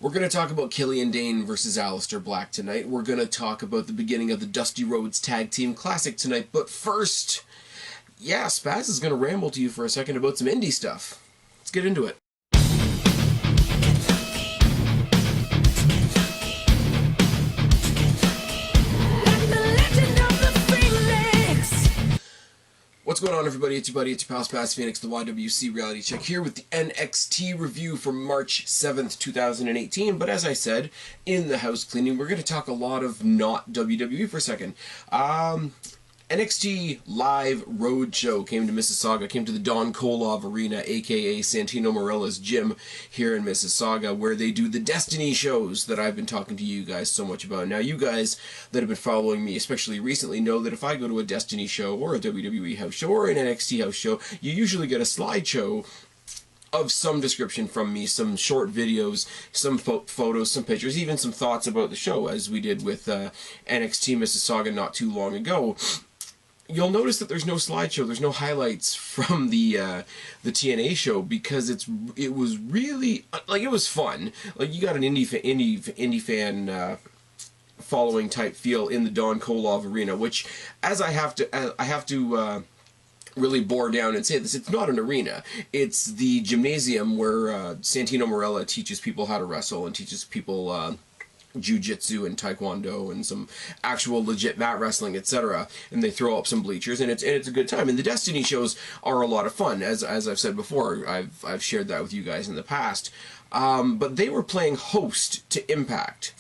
We're going to talk about KILLIAN DAIN versus ALEISTER Black tonight. We're going to talk about the beginning of the Dusty Rhodes Tag Team Classic tonight. But first, yeah, Spaz is going to ramble to you for a second about some indie stuff. Let's get into it. What's going on, everybody? It's your buddy, it's your pal Spaz Phoenix, the YWC Reality Check here with the NXT review for March 7th, 2018. But as I said, in the house cleaning, we're going to talk a lot of not WWE for a second. NXT Live Roadshow came to Mississauga, came to the Don Kolov Arena, aka Santino Marella's gym here in Mississauga, where they do the Destiny shows that I've been talking to you guys so much about. Now, you guys that have been following me, especially recently, know that if I go to a Destiny show, or a WWE house show, or an NXT house show, you usually get a slideshow of some description from me, some short videos, some photos, some pictures, even some thoughts about the show, as we did with NXT Mississauga not too long ago. You'll notice that there's no slideshow, there's no highlights from the TNA show, because it was really, like, it was fun. Like, you got an indie fan following type feel in the Don Kolov Arena, which, as I have to really bore down and say this, it's not an arena. It's the gymnasium where Santino Marella teaches people how to wrestle and teaches people jiu-jitsu and taekwondo and some actual legit mat wrestling, etc. And they throw up some bleachers, and it's a good time. And the Destiny shows are a lot of fun, as I've said before. I've shared that with you guys in the past. But they were playing host to Impact.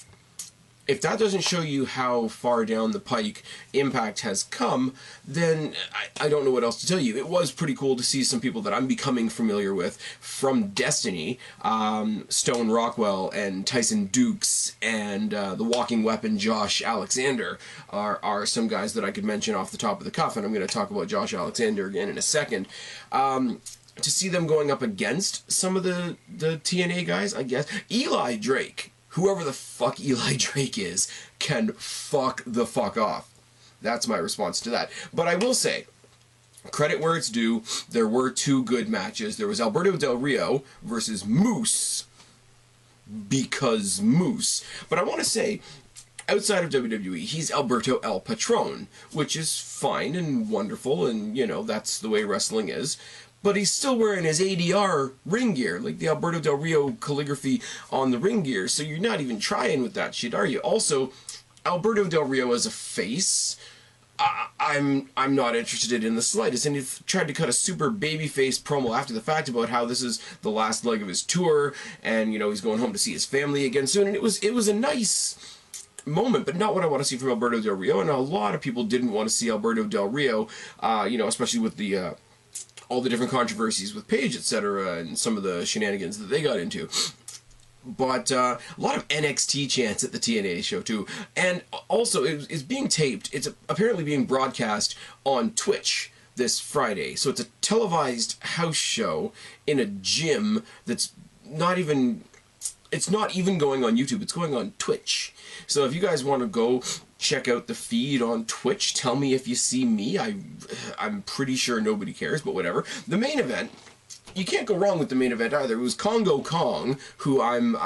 If that doesn't show you how far down the pike Impact has come, then I don't know what else to tell you. It was pretty cool to see some people that I'm becoming familiar with from Destiny. Stone Rockwell and Tyson Dukes and the Walking Weapon Josh Alexander are some guys that I could mention off the top of the cuff, and I'm going to talk about Josh Alexander again in a second. To see them going up against some of the TNA guys, I guess. Eli Drake, whoever the fuck Eli Drake is, can fuck the fuck off. That's my response to that. But I will say, credit where it's due, there were two good matches. There was Alberto Del Rio versus Moose, because Moose. But I want to say, outside of WWE, he's Alberto El Patron, which is fine and wonderful, and, you know, that's the way wrestling is. But he's still wearing his ADR ring gear, like the Alberto Del Rio calligraphy on the ring gear, so you're not even trying with that shit, are you? Also, Alberto Del Rio as a face, I'm not interested in the slightest, and he tried to cut a super babyface promo after the fact about how this is the last leg of his tour, and, you know, he's going home to see his family again soon, and it was a nice moment, but not what I want to see from Alberto Del Rio, and a lot of people didn't want to see Alberto Del Rio, you know, especially with the all the different controversies with Paige, etc., and some of the shenanigans that they got into. But a lot of NXT chants at the TNA show, too. And also, it's being taped. It's apparently being broadcast on Twitch this Friday. So it's a televised house show in a gym that's not even... It's not even going on YouTube. It's going on Twitch. So if you guys want to go check out the feed on Twitch, tell me if you see me. I'm pretty sure nobody cares, but whatever. The main event, you can't go wrong with the main event either. It was Congo Kong, who I'm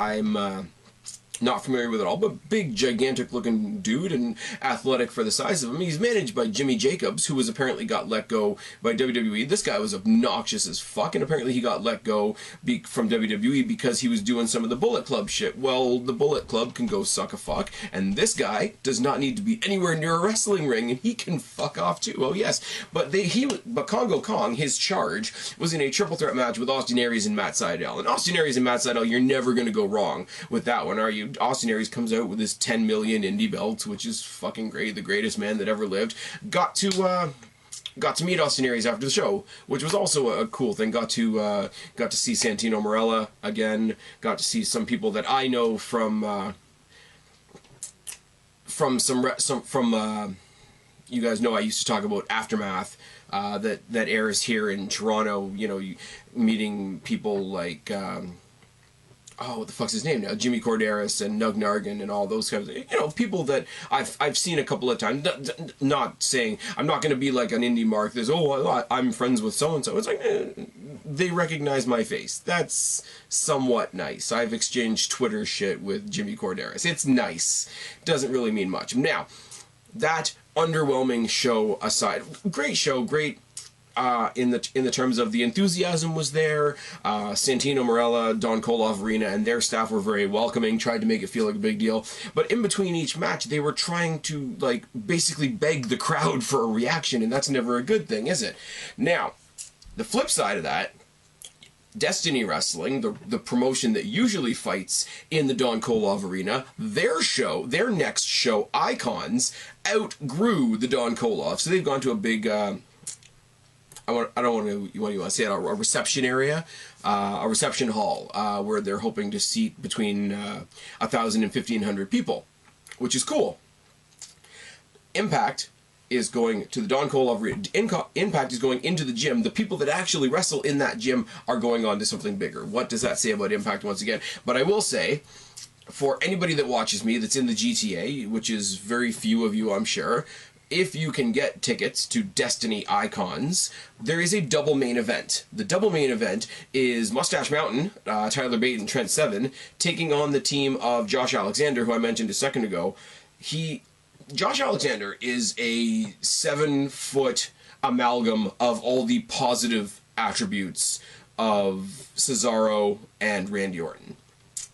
not familiar with at all, but big, gigantic looking dude and athletic for the size of him. He's managed by Jimmy Jacobs, who was apparently got let go by WWE. This guy was obnoxious as fuck, and apparently he got let go from WWE because he was doing some of the Bullet Club shit. Well, the Bullet Club can go suck a fuck, and this guy does not need to be anywhere near a wrestling ring, and he can fuck off too. Oh yes, but Congo Kong, his charge, was in a triple threat match with Austin Aries and Matt Sydal. And Austin Aries and Matt Sydal, you're never going to go wrong with that one, are you? Austin Aries comes out with his 10 million indie belt, which is fucking great, the greatest man that ever lived. Got to meet Austin Aries after the show, which was also a cool thing. Got to see Santino Marella again. Got to see some people that I know from you guys know I used to talk about Aftermath, that airs here in Toronto. You know, meeting people like oh, what the fuck's his name now? Jimmy Corderas and Nug Nargan and all those kinds of, you know, people that I've seen a couple of times. Not saying, I'm not going to be like an indie mark. There's, oh, I'm friends with so-and-so. It's like, they recognize my face. That's somewhat nice. I've exchanged Twitter shit with Jimmy Corderas. It's nice. Doesn't really mean much. Now, that underwhelming show aside, great show, great in the terms of the enthusiasm was there. Santino Marella, Don Koloff Arena, and their staff were very welcoming, tried to make it feel like a big deal. But in between each match, they were trying to, like, basically beg the crowd for a reaction, and that's never a good thing, is it? Now, the flip side of that, Destiny Wrestling, the promotion that usually fights in the Don Koloff Arena, their next show, Icons, outgrew the Don Koloff. So they've gone to a big, you want to say it, a reception area, a reception hall, where they're hoping to seat between 1,000 and 1,500 people, which is cool. Impact is going to the Don Koloff Arena. Impact is going into the gym. The people that actually wrestle in that gym are going on to something bigger. What does that say about Impact once again? But I will say, for anybody that watches me that's in the GTA, which is very few of you, I'm sure, if you can get tickets to Destiny Icons, there is a double main event. The double main event is Mustache Mountain, Tyler Bate and Trent Seven, taking on the team of Josh Alexander, who I mentioned a second ago. Josh Alexander is a 7-foot amalgam of all the positive attributes of Cesaro and Randy Orton.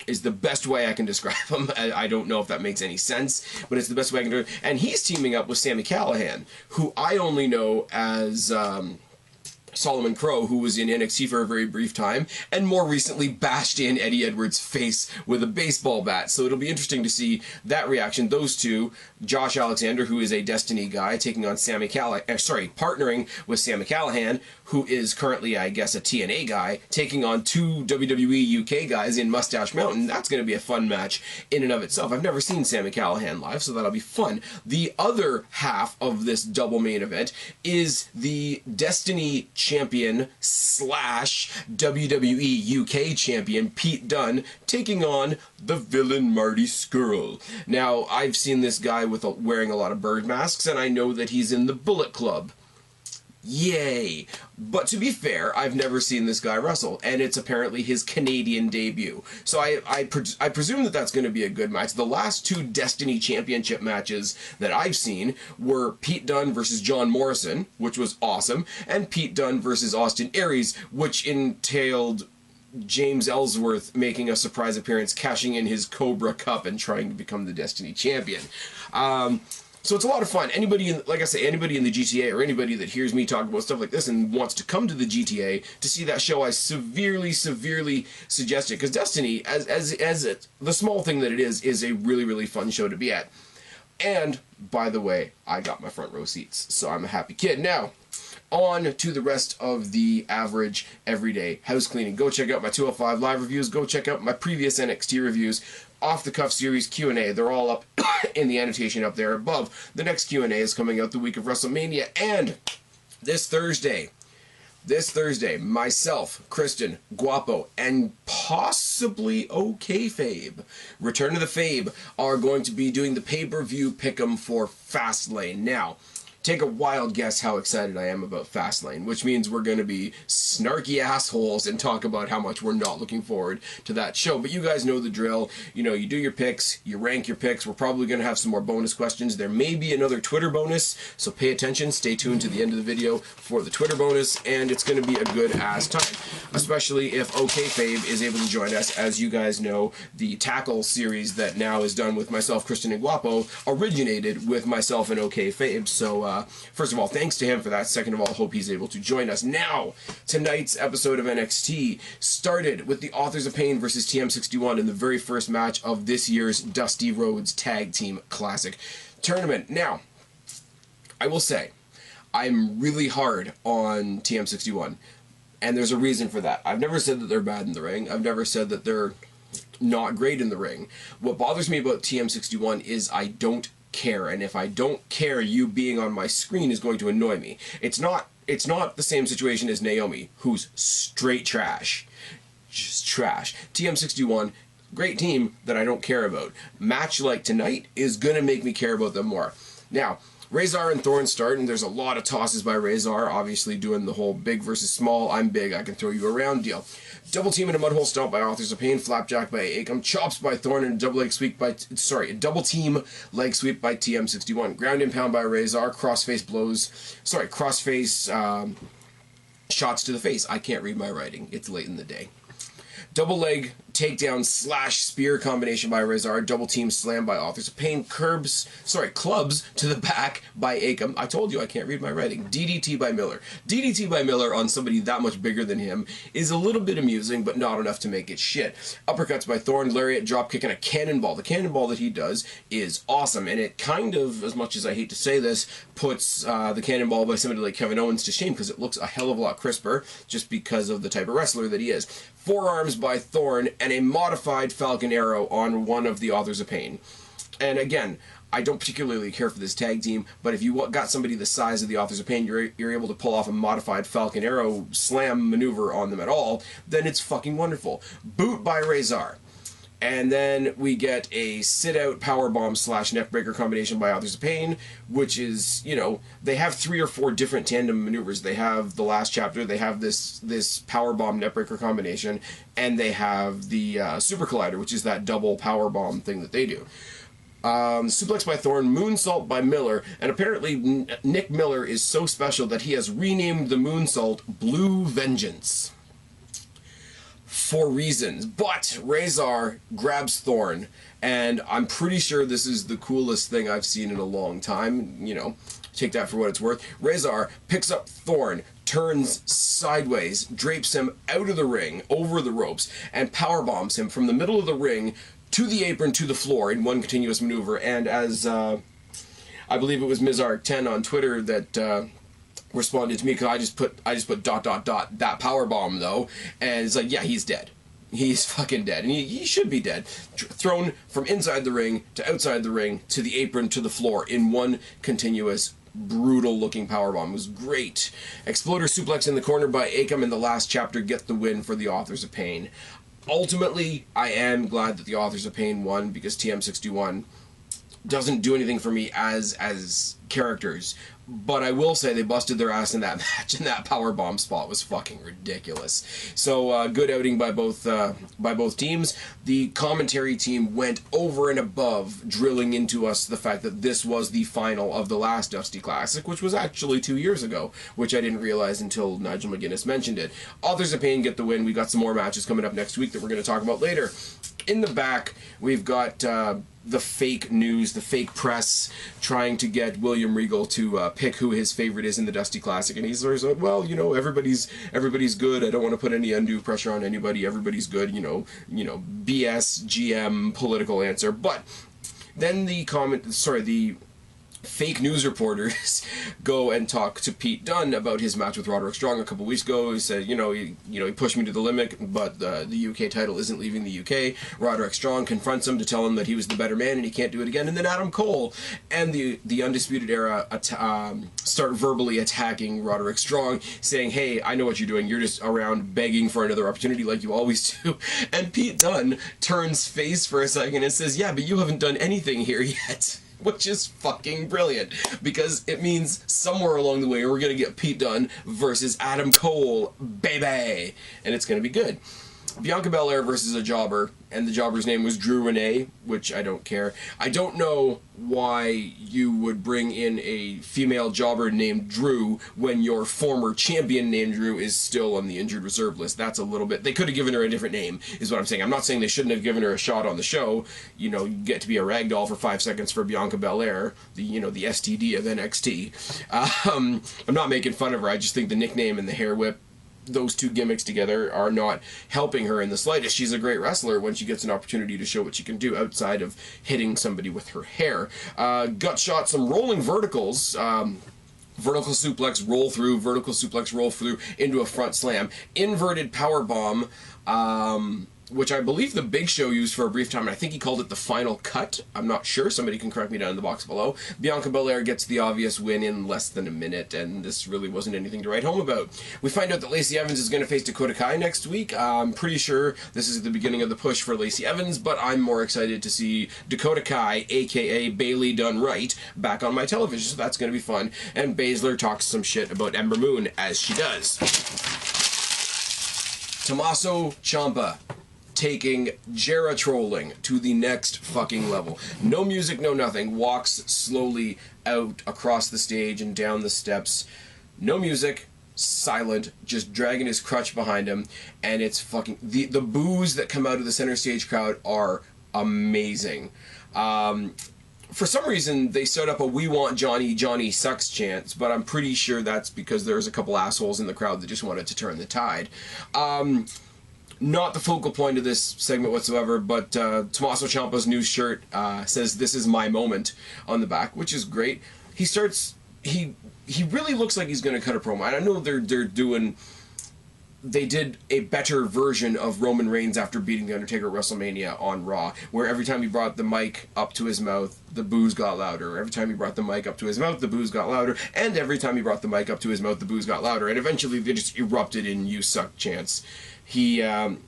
Is the best way I can describe him. I don't know if that makes any sense, but it's the best way I can do it. And he's teaming up with Sami Callihan, who I only know as Solomon Crow, who was in NXT for a very brief time, and more recently bashed in Eddie Edwards' face with a baseball bat. So it'll be interesting to see that reaction. Those two, Josh Alexander, who is a Destiny guy, taking on partnering with Sami Callihan, who is currently, I guess, a TNA guy, taking on two WWE UK guys in Mustache Mountain. That's going to be a fun match in and of itself. I've never seen Sami Callihan live, so that'll be fun. The other half of this double main event is the Destiny champion / WWE UK champion Pete Dunne taking on the villain Marty Scurll. Now, I've seen this guy wearing a lot of bird masks, and I know that he's in the Bullet Club. Yay! But to be fair, I've never seen this guy wrestle, and it's apparently his Canadian debut. So I presume that that's going to be a good match. The last two Destiny Championship matches that I've seen were Pete Dunne versus John Morrison, which was awesome, and Pete Dunne versus Austin Aries, which entailed James Ellsworth making a surprise appearance, cashing in his Cobra Cup and trying to become the Destiny Champion. So it's a lot of fun. Anybody like I say, anybody in the GTA or anybody that hears me talk about stuff like this and wants to come to the GTA to see that show, I severely suggest it, because Destiny, as the small thing that it is a really fun show to be at. And by the way, I got my front row seats, so I'm a happy kid. Now, on to the rest of the average everyday house cleaning. Go check out my 205 live reviews. Go check out my previous NXT reviews. Off the cuff series Q&A. They're all up in the annotation up there above. The next Q&A is coming out the week of WrestleMania, and this Thursday, myself, Kristen, Guapo, and possibly OK Fabe, Return to the Fabe, are going to be doing the pay-per-view pick'em for Fastlane. Now, take a wild guess how excited I am about Fastlane, which means we're going to be snarky assholes and talk about how much we're not looking forward to that show. But you guys know the drill. You know, you do your picks, you rank your picks. We're probably going to have some more bonus questions. There may be another Twitter bonus, so pay attention. Stay tuned to the end of the video for the Twitter bonus, and it's going to be a good-ass time, especially if OK Fabe is able to join us. As you guys know, the Tackle series that now is done with myself, Kristen, and Guapo originated with myself and OK Fabe, so first of all, thanks to him for that. Second of all, hope he's able to join us. Now, tonight's episode of NXT started with the Authors of Pain versus TM61 in the very first match of this year's Dusty Rhodes Tag Team Classic tournament. Now, I will say, I'm really hard on TM61, and there's a reason for that. I've never said that they're bad in the ring. I've never said that they're not great in the ring. What bothers me about TM61 is I don't care, and if I don't care, you being on my screen is going to annoy me. It's not the same situation as Naomi, who's straight trash. Just trash. TM61, great team that I don't care about. Match like tonight is gonna make me care about them more. Now, Razor and Thorn start, and there's a lot of tosses by Razor, obviously doing the whole big versus small, I'm big, I can throw you around deal. Double team and a mudhole stomp by Authors of Pain, flapjack by Akam, chops by Thorn, and a double team leg sweep by TM61. Ground and pound by Razor, crossface shots to the face. I can't read my writing. It's late in the day. Double leg takedown / spear combination by Razor, double team slam by Authors of Pain, clubs to the back by Akam. I told you I can't read my writing. DDT by Miller. DDT by Miller on somebody that much bigger than him is a little bit amusing, but not enough to make it shit. Uppercuts by Thorn, lariat, dropkick, and a cannonball. The cannonball that he does is awesome, and it kind of, as much as I hate to say this, puts the cannonball by somebody like Kevin Owens to shame, because it looks a hell of a lot crisper, just because of the type of wrestler that he is. Forearms by Thorn, and a modified Falcon Arrow on one of the Authors of Pain. And again, I don't particularly care for this tag team, but if you got somebody the size of the Authors of Pain, you're able to pull off a modified Falcon Arrow slam maneuver on them at all, then it's fucking wonderful. Boot by Razor. And then we get a sit-out powerbomb / neckbreaker combination by Authors of Pain, which is, you know, they have 3 or 4 different tandem maneuvers. They have the last chapter, they have this powerbomb neckbreaker combination, and they have the Super Collider, which is that double powerbomb thing that they do. Suplex by Thorn, moonsault by Miller, and apparently Nick Miller is so special that he has renamed the moonsault Blue Vengeance. For reasons, but Razor grabs Thorn, and I'm pretty sure this is the coolest thing I've seen in a long time, you know, take that for what it's worth. Razor picks up Thorn, turns sideways, drapes him out of the ring, over the ropes, and powerbombs him from the middle of the ring to the apron to the floor in one continuous maneuver. And as I believe it was Mizark10 on Twitter that responded to me, because I just put ... that power bomb though, and it's like, yeah, he's dead. He's fucking dead, and he should be dead. Thrown from inside the ring to outside the ring to the apron to the floor in one continuous brutal looking powerbomb. It was great. Exploder suplex in the corner by Akam in the last chapter get the win for the Authors of Pain. Ultimately, I am glad that the Authors of Pain won, because TM61 doesn't do anything for me as characters, but I will say they busted their ass in that match, and that powerbomb spot was fucking ridiculous. So good outing by both teams. The commentary team went over and above, drilling into us the fact that this was the final of the last Dusty Classic, which was actually 2 years ago, which I didn't realize until Nigel McGuinness mentioned it. Authors of Pain get the win. We got some more matches coming up next week that we're going to talk about later. In the back, we've got the fake news, the fake press, trying to get William Regal to pick who his favorite is in the Dusty Classic, and he's like, well, you know, everybody's good. I don't want to put any undue pressure on anybody. Everybody's good. You know, BS GM political answer. But then the fake news reporters go and talk to Pete Dunne about his match with Roderick Strong a couple weeks ago. He said, he pushed me to the limit, but the UK title isn't leaving the UK. Roderick Strong confronts him to tell him that he was the better man and he can't do it again. And then Adam Cole and the Undisputed Era start verbally attacking Roderick Strong, saying, hey, I know what you're doing. You're just around begging for another opportunity like you always do. And Pete Dunne turns face for a second and says, yeah, but you haven't done anything here yet. Which is fucking brilliant, because it means somewhere along the way we're going to get Pete Dunne versus Adam Cole, baby! And it's going to be good. Bianca Belair versus a jobber, and the jobber's name was Drew Renee, which I don't care. I don't know why you would bring in a female jobber named Drew when your former champion named Drew is still on the injured reserve list. That's a little bit... They could have given her a different name, is what I'm saying. I'm not saying they shouldn't have given her a shot on the show. You know, you get to be a ragdoll for 5 seconds for Bianca Belair, the STD of NXT. I'm not making fun of her. I just think the nickname and the hair whip, those two gimmicks together, are not helping her in the slightest. She's a great wrestler when she gets an opportunity to show what she can do outside of hitting somebody with her hair. Gut shot, some rolling verticals. Vertical suplex, roll through, vertical suplex, roll through into a front slam. Inverted power bomb which I believe the Big Show used for a brief time, and I think he called it the final cut. I'm not sure. Somebody can correct me down in the box below. Bianca Belair gets the obvious win in less than a minute, and this really wasn't anything to write home about. We find out that Lacey Evans is going to face Dakota Kai next week. I'm pretty sure this is the beginning of the push for Lacey Evans, but I'm more excited to see Dakota Kai, aka Bayley done right, back on my television, so that's going to be fun. And Baszler talks some shit about Ember Moon, as she does. Tommaso Ciampa taking Jera trolling to the next fucking level. No music, no nothing. Walks slowly out across the stage and down the steps. No music, silent, just dragging his crutch behind him, and it's fucking... The boos that come out of the center stage crowd are amazing. For some reason, they set up a "We want Johnny, Johnny sucks" chant, but I'm pretty sure that's because there's a couple assholes in the crowd that just wanted to turn the tide. Not the focal point of this segment whatsoever, but Tommaso Ciampa's new shirt says "This is my moment" on the back, which is great. He starts... He really looks like he's going to cut a promo. And I know they're doing... They did a better version of Roman Reigns after beating The Undertaker at WrestleMania on Raw, where every time he brought the mic up to his mouth, the boos got louder. Every time he brought the mic up to his mouth, the boos got louder. And every time he brought the mic up to his mouth, the boos got louder. And eventually they just erupted in "You suck" chants. He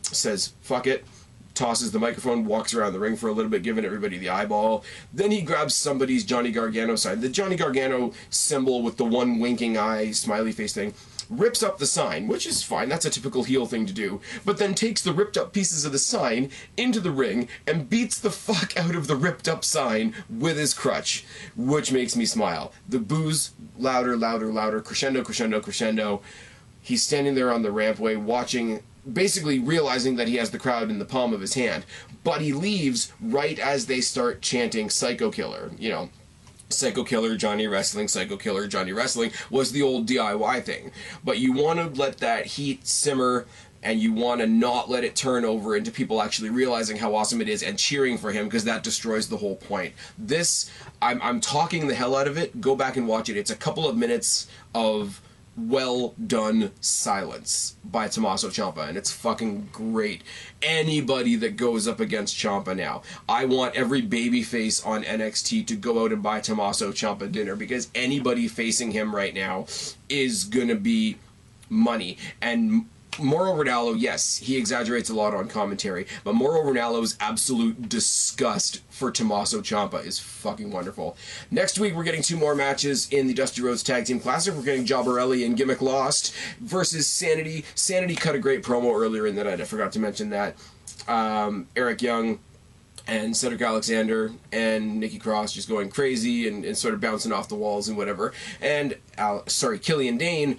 says, "Fuck it," tosses the microphone, walks around the ring for a little bit, giving everybody the eyeball. Then he grabs somebody's Johnny Gargano sign. The Johnny Gargano symbol with the one winking eye, smiley face thing. Rips up the sign, which is fine, that's a typical heel thing to do, but then takes the ripped up pieces of the sign into the ring and beats the fuck out of the ripped up sign with his crutch, which makes me smile. The boos, louder, louder, louder, crescendo, crescendo, crescendo. He's standing there on the rampway watching, basically realizing that he has the crowd in the palm of his hand, but he leaves right as they start chanting "Psycho Killer," you know. Psycho Killer, Johnny Wrestling, Psycho Killer, Johnny Wrestling was the old DIY thing. But you want to let that heat simmer, and you want to not let it turn over into people actually realizing how awesome it is and cheering for him, because that destroys the whole point. This, I'm talking the hell out of it. Go back and watch it. It's a couple of minutes of well done silence by Tommaso Ciampa, and it's fucking great. Anybody that goes up against Ciampa now, I want every babyface on NXT to go out and buy Tommaso Ciampa dinner, because anybody facing him right now is gonna be money. And Mauro Ranallo, yes, he exaggerates a lot on commentary, but Mauro Ranallo's absolute disgust for Tommaso Ciampa is fucking wonderful. Next week, we're getting 2 more matches in the Dusty Rhodes Tag Team Classic. We're getting Jobberelli and Gimmick Lost versus Sanity. Sanity cut a great promo earlier in the night. I forgot to mention that. Eric Young and Cedric Alexander and Nikki Cross just going crazy and sort of bouncing off the walls and whatever. And, Killian Dain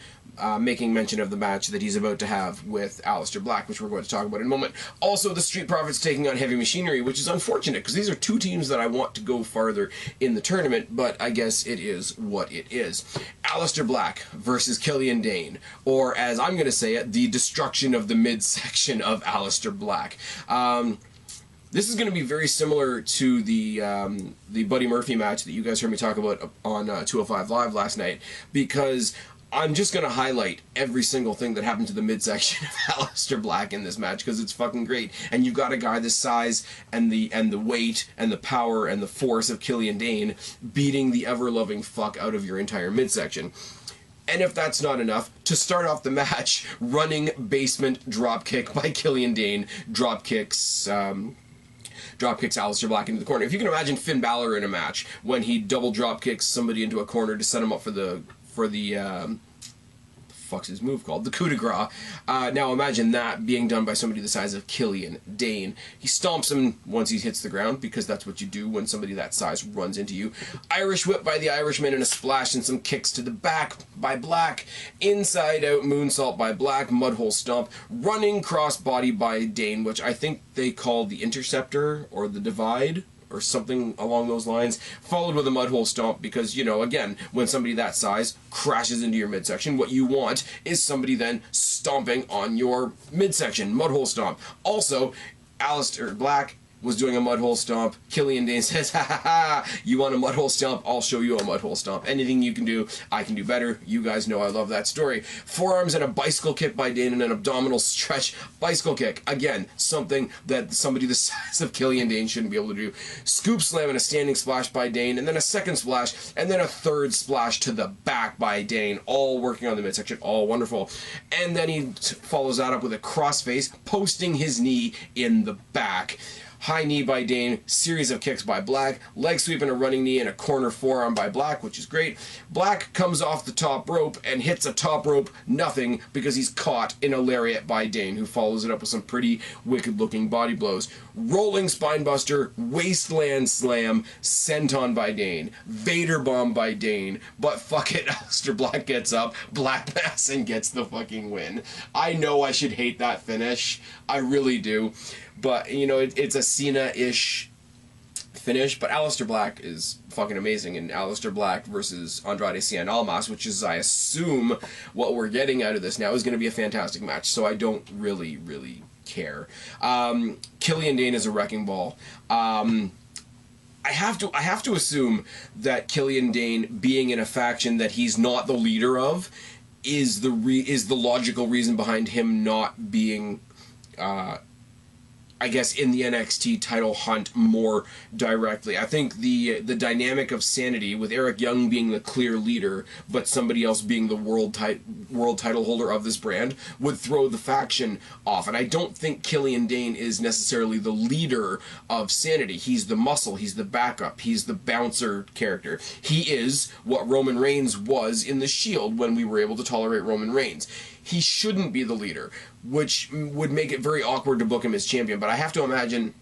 making mention of the match that he's about to have with Aleister Black, which we're going to talk about in a moment. Also, the Street Profits taking on Heavy Machinery, which is unfortunate, because these are 2 teams that I want to go farther in the tournament, but I guess it is what it is. Aleister Black versus Killian Dain, or as I'm going to say it, the destruction of the midsection of Aleister Black. This is going to be very similar to the Buddy Murphy match that you guys heard me talk about on 205 Live last night, because I'm just going to highlight every single thing that happened to the midsection of Aleister Black in this match, because it's fucking great. And you've got a guy this size and the weight and the power and the force of Killian Dain beating the ever-loving fuck out of your entire midsection. And if that's not enough, to start off the match, running basement dropkick by Killian Dain, dropkicks Aleister Black into the corner. If you can imagine Finn Balor in a match when he double dropkicks somebody into a corner to set him up for the fuck's his move called? The coup de grace. Now imagine that being done by somebody the size of Killian Dain. He stomps him once he hits the ground, because that's what you do when somebody that size runs into you. Irish whip by the Irishman and a splash and some kicks to the back by Black. Inside out moonsault by Black. Mudhole stomp. Running crossbody by Dain, which I think they call the Interceptor or the Divide, or something along those lines, followed with a mudhole stomp, because, you know, again, when somebody that size crashes into your midsection, what you want is somebody then stomping on your midsection. Mudhole stomp. Also, Aleister Black was doing a mudhole stomp. Killian Dain says, ha ha ha, you want a mudhole stomp? I'll show you a mudhole stomp. Anything you can do, I can do better. You guys know I love that story. Forearms and a bicycle kick by Dain and an abdominal stretch bicycle kick. Again, something that somebody the size of Killian Dain shouldn't be able to do. Scoop slam and a standing splash by Dain, and then a second splash, and then a third splash to the back by Dain, all working on the midsection, all wonderful. And then he follows that up with a crossface, posting his knee in the back. High knee by Dain, series of kicks by Black, leg sweep and a running knee and a corner forearm by Black, which is great. Black comes off the top rope and hits a top rope nothing because he's caught in a lariat by Dain, who follows it up with some pretty wicked looking body blows. Rolling spinebuster, wasteland slam, senton by Dain, Vader bomb by Dain, but fuck it, Aleister Black gets up, Black Mass, and gets the fucking win. I know I should hate that finish, I really do. But, you know, it's a Cena-ish finish, but Aleister Black is fucking amazing, and Aleister Black versus Andrade Cien Almas, which is, I assume, what we're getting out of this now, is going to be a fantastic match, so I don't really care. Killian Dain is a wrecking ball. I have to assume that Killian Dain, being in a faction that he's not the leader of, is the logical reason behind him not being I guess, in the NXT title hunt more directly. I think the dynamic of Sanity, with Eric Young being the clear leader, but somebody else being the world title holder of this brand, would throw the faction off. And I don't think Killian Dain is necessarily the leader of Sanity. He's the muscle, he's the backup, he's the bouncer character. He is what Roman Reigns was in The Shield when we were able to tolerate Roman Reigns. He shouldn't be the leader, which would make it very awkward to book him as champion. But I have to imagine,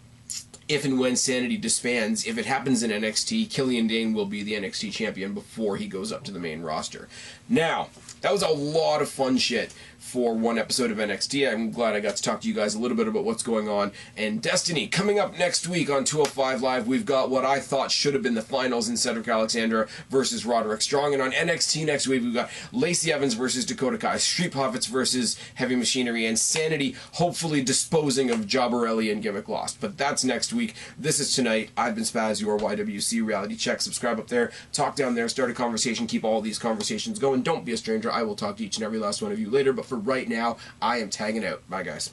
if and when Sanity disbands, if it happens in NXT, Killian Dain will be the NXT champion before he goes up to the main roster. Now, that was a lot of fun shit for one episode of NXT. I'm glad I got to talk to you guys a little bit about what's going on in Destiny. Coming up next week on 205 Live, we've got what I thought should have been the finals in Cedric Alexander versus Roderick Strong. And on NXT next week, we've got Lacey Evans versus Dakota Kai, Street Profits versus Heavy Machinery, and Sanity hopefully disposing of Jobberelli and Gimmick Lost. But that's next week. This is tonight. I've been Spaz, your YWC Reality Check. Subscribe up there, talk down there, start a conversation, keep all these conversations going. Don't be a stranger. I will talk to each and every last one of you later, but for right now, I am tagging out. Bye, guys.